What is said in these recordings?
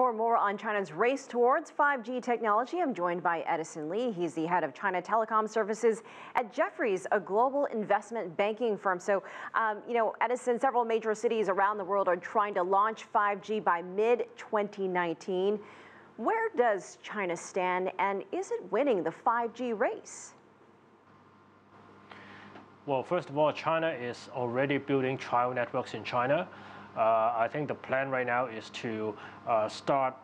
For more on China's race towards 5G technology, I'm joined by Edison Lee. He's the head of China Telecom Services at Jefferies, a global investment banking firm. So, Edison, several major cities around the world are trying to launch 5G by mid-2019. Where does China stand, and is it winning the 5G race? Well, first of all, China is already building trial networks in China. I think the plan right now is to start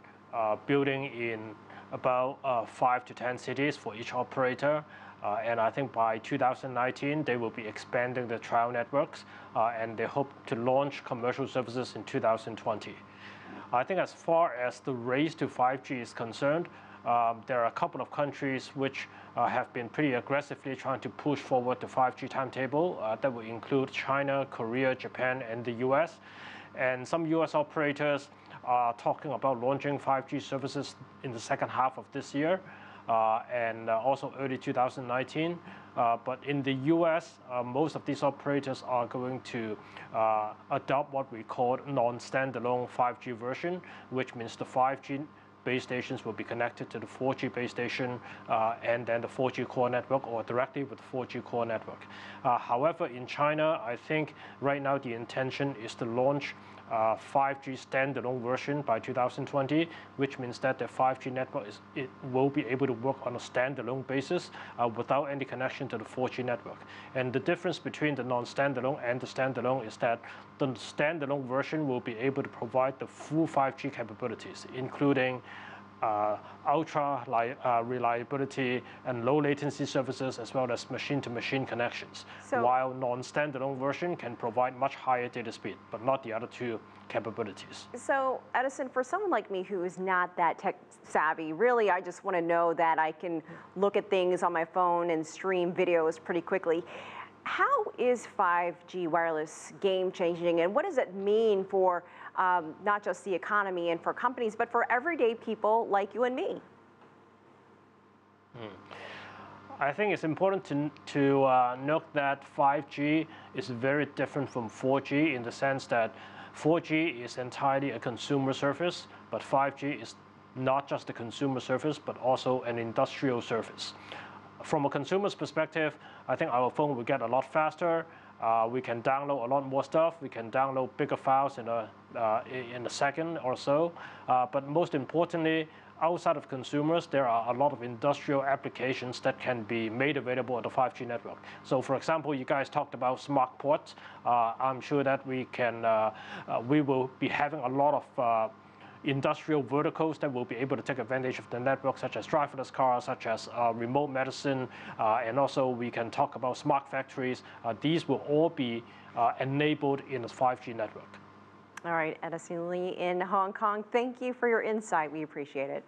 building in about 5 to 10 cities for each operator. And I think by 2019, they will be expanding the trial networks, and they hope to launch commercial services in 2020. I think as far as the race to 5G is concerned, there are a couple of countries which have been pretty aggressively trying to push forward the 5G timetable. That will include China, Korea, Japan, and the US. And some US operators are talking about launching 5G services in the second half of this year and also early 2019. But in the US, most of these operators are going to adopt what we call non-standalone 5G version, which means the 5G base stations will be connected to the 4G base station and then the 4G core network, or directly with the 4G core network. However, in China, I think right now the intention is to launch 5G standalone version by 2020, which means that the 5G network will be able to work on a standalone basis without any connection to the 4G network. And the difference between the non-standalone and the standalone is that the standalone version will be able to provide the full 5G capabilities, including ultra reliability and low latency services, as well as machine-to-machine connections. While non-standalone version can provide much higher data speed, but not the other two capabilities. So, Edison, for someone like me who is not that tech savvy, really I just want to know that I can look at things on my phone and stream videos pretty quickly. How is 5G wireless game-changing, and what does it mean for not just the economy and for companies, but for everyday people like you and me? I think it's important to note that 5G is very different from 4G in the sense that 4G is entirely a consumer service, but 5G is not just a consumer service, but also an industrial service. From a consumer's perspective, I think our phone will get a lot faster. We can download a lot more stuff. We can download bigger files in a second or so. But most importantly, outside of consumers, there are a lot of industrial applications that can be made available on the 5G network. So, for example, you guys talked about smart ports. I'm sure that we will be having a lot of industrial verticals that will be able to take advantage of the network, such as driverless cars, such as remote medicine, and also we can talk about smart factories. These will all be enabled in the 5G network. All right, Edison Lee in Hong Kong, thank you for your insight. We appreciate it.